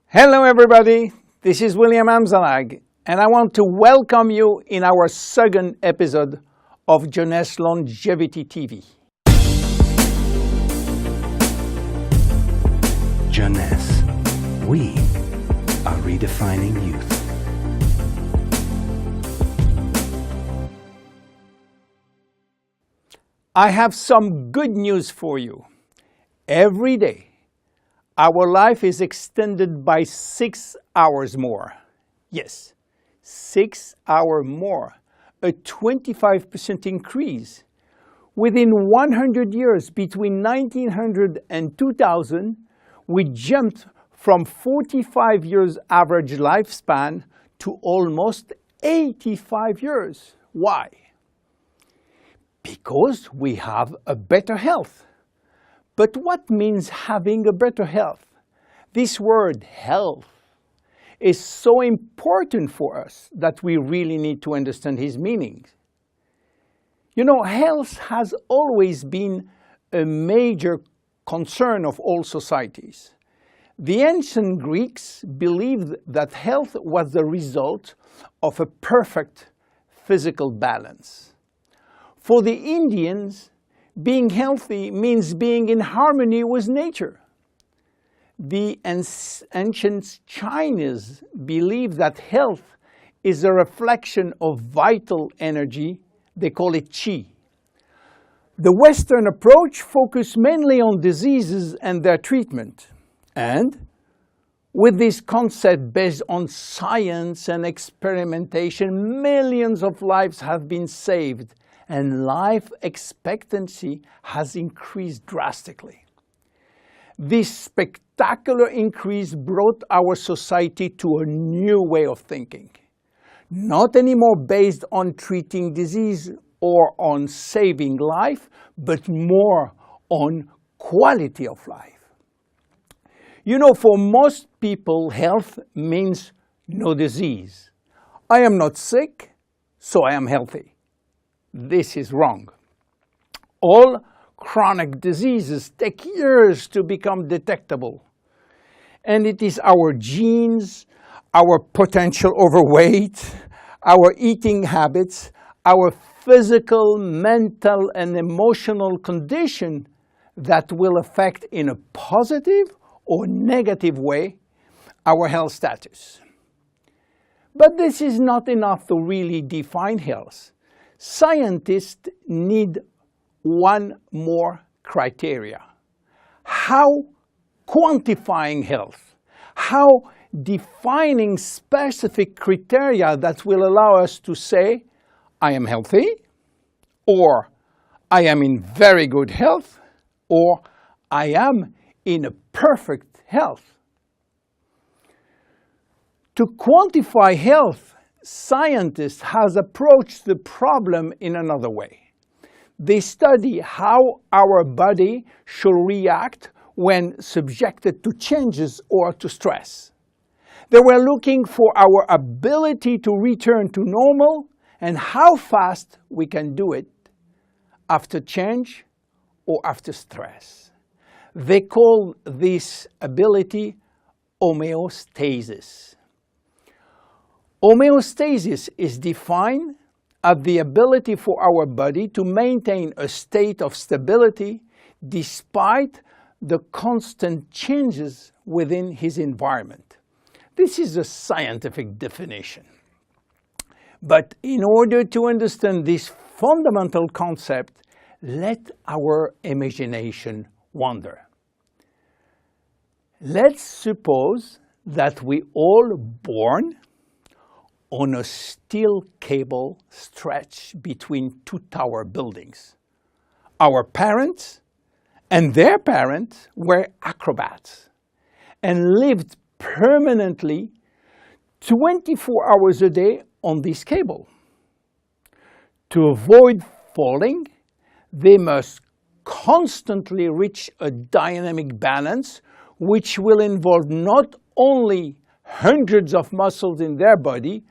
Hello everybody, this is William Amzalag and I want to welcome you in our second episode of Jeunesse LongevityTV. Jeunesse, we are redefining youth. I have some good news for you. Every day, our life is extended by 6 hours more. Yes, 6 hours more, a 25% increase. Within 100 years, between 1900 and 2000, we jumped from 45 years average lifespan to almost 85 years. Why? Because we have a better health. But what means having a better health? This word health is so important for us that we really need to understand his meaning. You know, health has always been a major concern of all societies. The ancient Greeks believed that health was the result of a perfect physical balance. For the Indians, being healthy means being in harmony with nature. The ancient Chinese believed that health is a reflection of vital energy. They call it qi. The Western approach focused mainly on diseases and their treatment. And with this concept based on science and experimentation, millions of lives have been saved and life expectancy has increased drastically. This spectacular increase brought our society to a new way of thinking. Not anymore based on treating disease or on saving life, but more on quality of life. You know, for most people, health means no disease. I am not sick, so I am healthy. This is wrong. All chronic diseases take years to become detectable. And it is our genes, our potential overweight, our eating habits, our physical, mental, and emotional condition that will affect in a positive or negative way our health status. But this is not enough to really define health. Scientists need one more criteria. How quantifying health, how defining specific criteria that will allow us to say, I am healthy, or I am in very good health, or I am in a perfect health. To quantify health, scientists have approached the problem in another way. They study how our body should react when subjected to changes or to stress. They were looking for our ability to return to normal and how fast we can do it after change or after stress. They call this ability homeostasis. Homeostasis is defined as the ability for our body to maintain a state of stability despite the constant changes within his environment. This is a scientific definition. But in order to understand this fundamental concept, let our imagination wander. Let's suppose that we all born on a steel cable stretched between two tower buildings. Our parents and their parents were acrobats and lived permanently 24 hours a day on this cable. To avoid falling, they must constantly reach a dynamic balance which will involve not only hundreds of muscles in their body,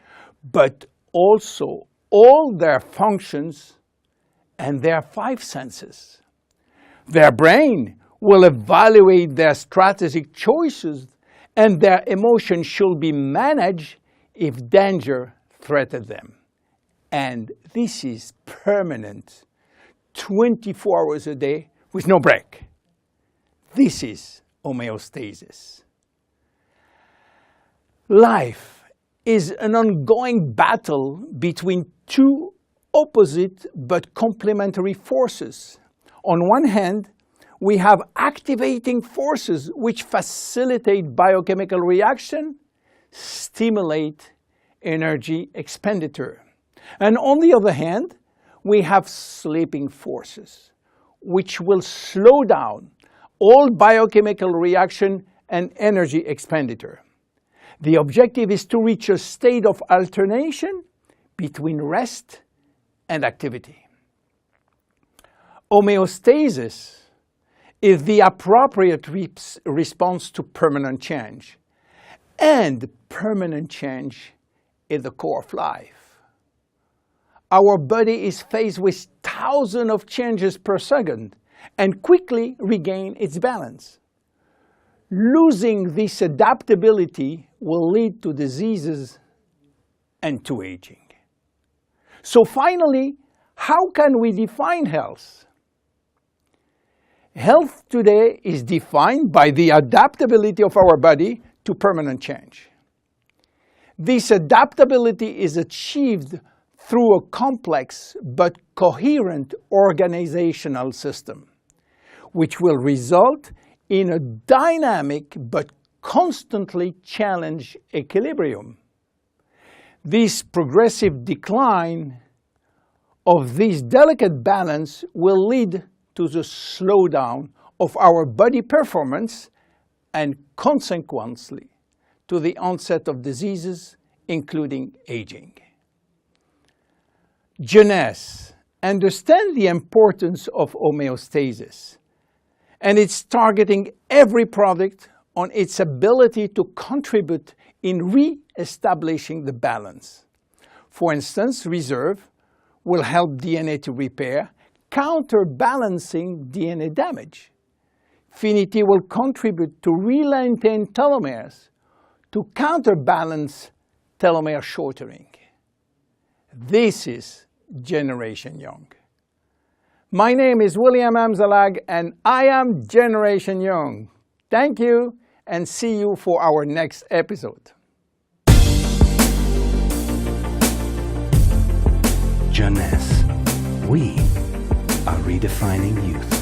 but also all their functions and their 5 senses. Their brain will evaluate their strategic choices and their emotions should be managed if danger threatens them. And this is permanent, 24 hours a day with no break. This is homeostasis. Life is an ongoing battle between two opposite but complementary forces. On one hand, we have activating forces which facilitate biochemical reaction, stimulate energy expenditure. And on the other hand, we have sleeping forces which will slow down all biochemical reaction and energy expenditure. The objective is to reach a state of alternation between rest and activity. Homeostasis is the appropriate response to permanent change. And permanent change is the core of life. Our body is faced with thousands of changes per second and quickly regains its balance. Losing this adaptability will lead to diseases and to aging. So finally, how can we define health? Health today is defined by the adaptability of our body to permanent change. This adaptability is achieved through a complex but coherent organizational system, which will result in a dynamic but constantly challenged equilibrium. This progressive decline of this delicate balance will lead to the slowdown of our body performance and consequently to the onset of diseases, including aging. Jeunesse understands the importance of homeostasis, and it's targeting every product on its ability to contribute in re-establishing the balance. For instance, Reserve will help DNA to repair, counterbalancing DNA damage. Finity will contribute to re-lengthen telomeres to counterbalance telomere shortening. This is Generation Young. My name is William Amzalag and I am Generation Young. Thank you and see you for our next episode. Jeunesse. We are redefining youth.